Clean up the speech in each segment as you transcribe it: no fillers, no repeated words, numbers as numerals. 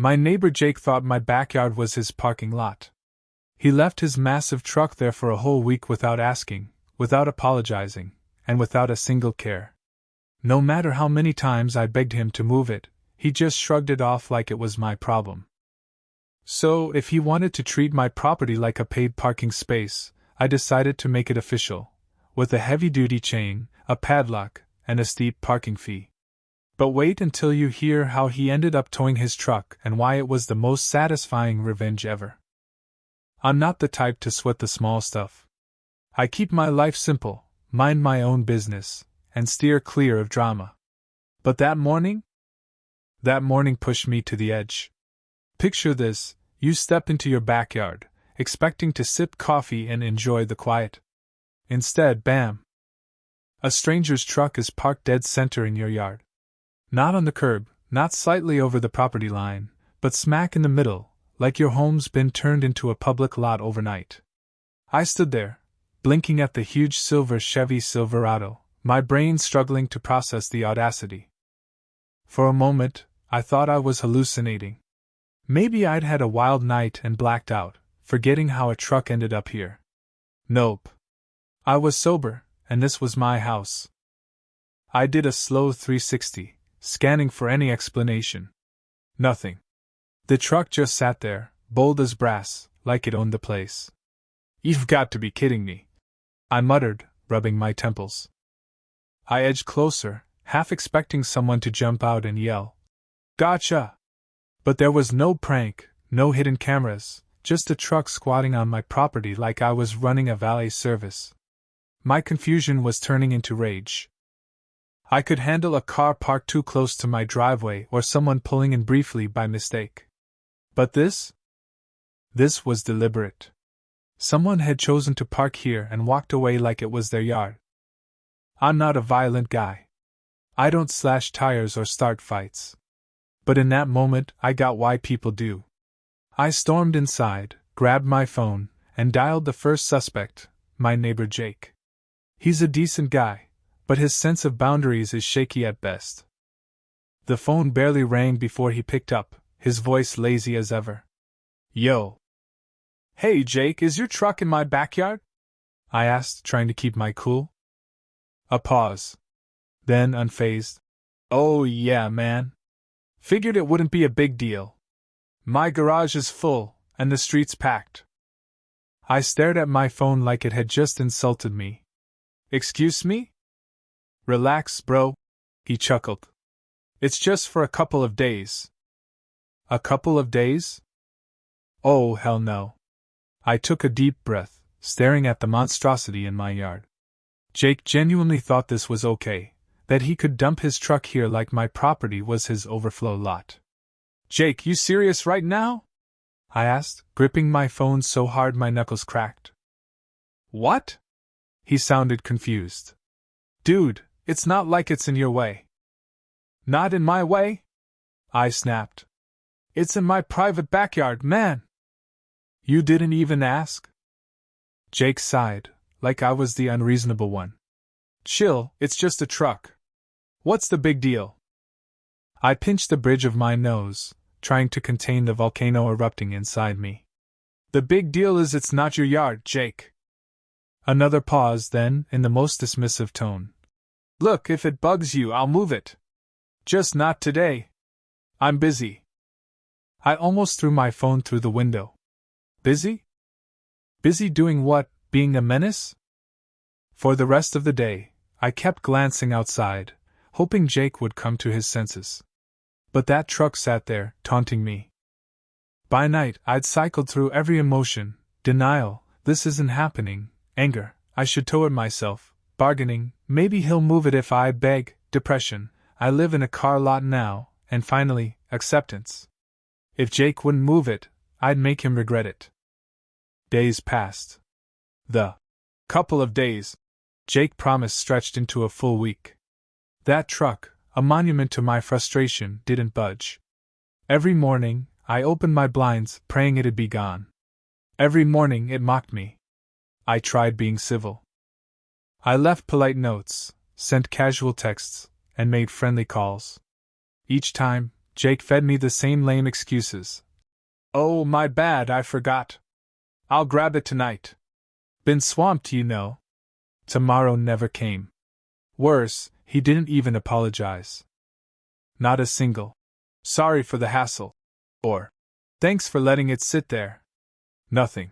My neighbor Jake thought my backyard was his parking lot. He left his massive truck there for a whole week without asking, without apologizing, and without a single care. No matter how many times I begged him to move it, he just shrugged it off like it was my problem. So, if he wanted to treat my property like a paid parking space, I decided to make it official, with a heavy-duty chain, a padlock, and a steep parking fee. But wait until you hear how he ended up towing his truck and why it was the most satisfying revenge ever. I'm not the type to sweat the small stuff. I keep my life simple, mind my own business, and steer clear of drama. But that morning pushed me to the edge. Picture this: you step into your backyard, expecting to sip coffee and enjoy the quiet. Instead, bam! A stranger's truck is parked dead center in your yard. Not on the curb, not slightly over the property line, but smack in the middle, like your home's been turned into a public lot overnight. I stood there, blinking at the huge silver Chevy Silverado, my brain struggling to process the audacity. For a moment, I thought I was hallucinating. Maybe I'd had a wild night and blacked out, forgetting how a truck ended up here. Nope. I was sober, and this was my house. I did a slow 360, scanning for any explanation. Nothing. The truck just sat there, bold as brass, like it owned the place. "You've got to be kidding me," I muttered, rubbing my temples. I edged closer, half expecting someone to jump out and yell, "Gotcha!" But there was no prank, no hidden cameras, just a truck squatting on my property like I was running a valet service. My confusion was turning into rage. I could handle a car parked too close to my driveway or someone pulling in briefly by mistake. But this? This was deliberate. Someone had chosen to park here and walked away like it was their yard. I'm not a violent guy. I don't slash tires or start fights. But in that moment, I got why people do. I stormed inside, grabbed my phone, and dialed the first suspect, my neighbor Jake. He's a decent guy, but his sense of boundaries is shaky at best. The phone barely rang before he picked up, his voice lazy as ever. "Yo. Hey Jake, is your truck in my backyard?" I asked, trying to keep my cool. A pause. Then, unfazed, "Oh yeah, man. Figured it wouldn't be a big deal. My garage is full, and the street's packed." I stared at my phone like it had just insulted me. "Excuse me?" "Relax, bro," he chuckled. "It's just for a couple of days." A couple of days? Oh, hell no. I took a deep breath, staring at the monstrosity in my yard. Jake genuinely thought this was okay, that he could dump his truck here like my property was his overflow lot. "Jake, you serious right now?" I asked, gripping my phone so hard my knuckles cracked. "What?" He sounded confused. "Dude, it's not like it's in your way." "Not in my way?" I snapped. "It's in my private backyard, man." "You didn't even ask?" Jake sighed, like I was the unreasonable one. "Chill, it's just a truck. What's the big deal?" I pinched the bridge of my nose, trying to contain the volcano erupting inside me. "The big deal is it's not your yard, Jake." Another pause, then, in the most dismissive tone. "Look, if it bugs you, I'll move it. Just not today. I'm busy." I almost threw my phone through the window. Busy? Busy doing what, being a menace? For the rest of the day, I kept glancing outside, hoping Jake would come to his senses. But that truck sat there, taunting me. By night, I'd cycled through every emotion: denial, this isn't happening; anger, I should tow it myself; bargaining, maybe he'll move it if I beg; depression, I live in a car lot now; and finally, acceptance. If Jake wouldn't move it, I'd make him regret it. Days passed. The couple of days Jake promised stretched into a full week. That truck, a monument to my frustration, didn't budge. Every morning, I opened my blinds, praying it'd be gone. Every morning it mocked me. I tried being civil. I left polite notes, sent casual texts, and made friendly calls. Each time, Jake fed me the same lame excuses. Oh, my bad, I forgot. I'll grab it tonight. Been swamped, you know. Tomorrow never came. Worse, he didn't even apologize. Not a single sorry for the hassle, or thanks for letting it sit there. Nothing.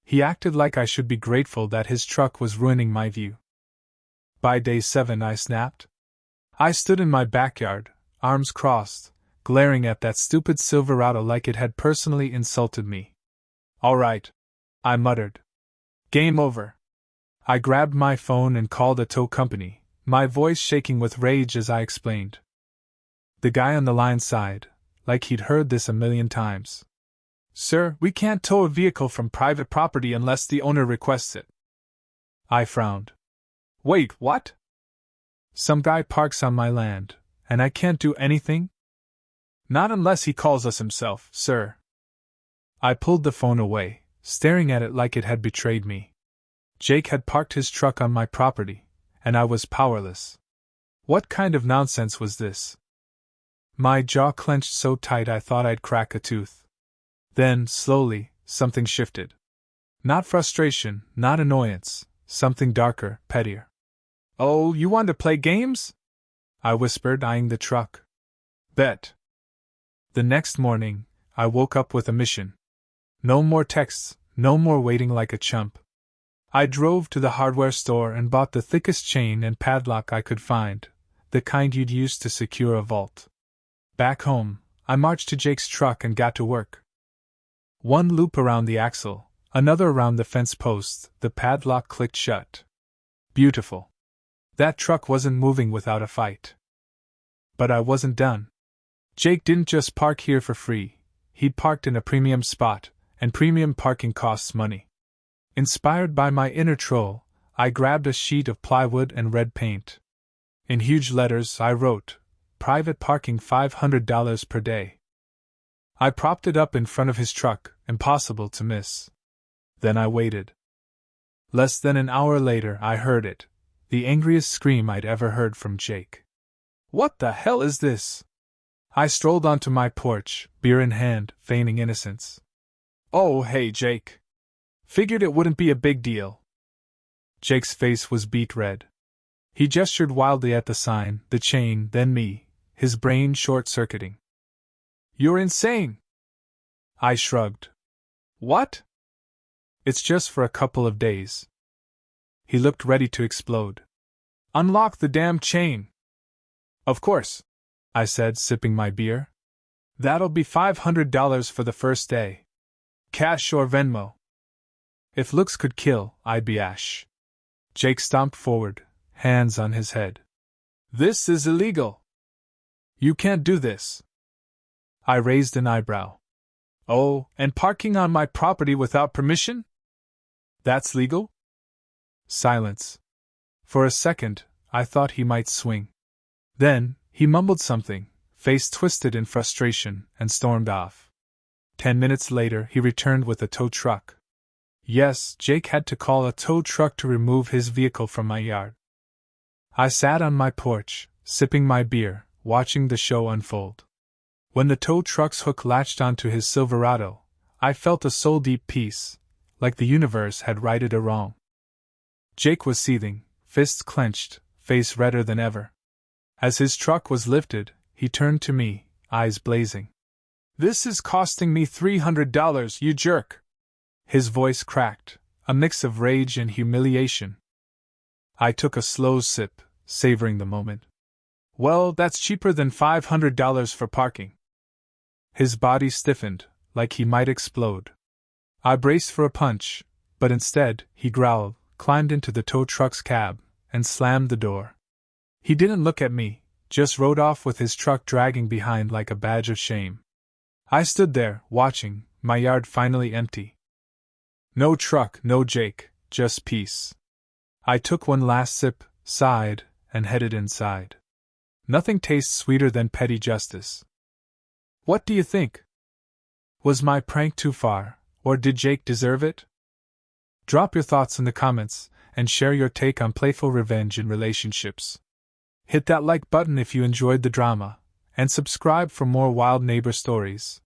He acted like I should be grateful that his truck was ruining my view. By day 7, I snapped. I stood in my backyard, arms crossed, glaring at that stupid Silverado like it had personally insulted me. All right, I muttered. Game over. I grabbed my phone and called a tow company, my voice shaking with rage as I explained. The guy on the line sighed, like he'd heard this a million times. Sir, we can't tow a vehicle from private property unless the owner requests it. I frowned. Wait, what? Some guy parks on my land, and I can't do anything? Not unless he calls us himself, sir. I pulled the phone away, staring at it like it had betrayed me. Jake had parked his truck on my property, and I was powerless. What kind of nonsense was this? My jaw clenched so tight I thought I'd crack a tooth. Then, slowly, something shifted. Not frustration, not annoyance, something darker, pettier. Oh, you want to play games? I whispered, eyeing the truck. Bet. The next morning, I woke up with a mission. No more texts, no more waiting like a chump. I drove to the hardware store and bought the thickest chain and padlock I could find, the kind you'd use to secure a vault. Back home, I marched to Jake's truck and got to work. One loop around the axle, another around the fence post, the padlock clicked shut. Beautiful. That truck wasn't moving without a fight. But I wasn't done. Jake didn't just park here for free, he'd parked in a premium spot, and premium parking costs money. Inspired by my inner troll, I grabbed a sheet of plywood and red paint. In huge letters I wrote, "Private parking $500 per day." I propped it up in front of his truck, impossible to miss. Then I waited. Less than an hour later I heard it, the angriest scream I'd ever heard from Jake. What the hell is this? I strolled onto my porch, beer in hand, feigning innocence. Oh, hey, Jake. Figured it wouldn't be a big deal. Jake's face was beet red. He gestured wildly at the sign, the chain, then me, his brain short-circuiting. You're insane! I shrugged. What? It's just for a couple of days. He looked ready to explode. Unlock the damn chain! Of course, I said, sipping my beer. That'll be $500 for the first day. Cash or Venmo. If looks could kill, I'd be Ash. Jake stomped forward, hands on his head. This is illegal. You can't do this. I raised an eyebrow. Oh, and parking on my property without permission? That's legal? Silence. For a second, I thought he might swing. Then, he mumbled something, face twisted in frustration, and stormed off. 10 minutes later, he returned with a tow truck. Yes, Jake had to call a tow truck to remove his vehicle from my yard. I sat on my porch, sipping my beer, watching the show unfold. When the tow truck's hook latched onto his Silverado, I felt a soul-deep peace, like the universe had righted a wrong. Jake was seething, fists clenched, face redder than ever. As his truck was lifted, he turned to me, eyes blazing. This is costing me $300, you jerk! His voice cracked, a mix of rage and humiliation. I took a slow sip, savoring the moment. Well, that's cheaper than $500 for parking. His body stiffened, like he might explode. I braced for a punch, but instead, he growled, climbed into the tow truck's cab, and slammed the door. He didn't look at me, just rode off with his truck dragging behind like a badge of shame. I stood there, watching, my yard finally empty. No truck, no Jake, just peace. I took one last sip, sighed, and headed inside. Nothing tastes sweeter than petty justice. What do you think? Was my prank too far, or did Jake deserve it? Drop your thoughts in the comments, and share your take on playful revenge in relationships. Hit that like button if you enjoyed the drama, and subscribe for more wild neighbor stories.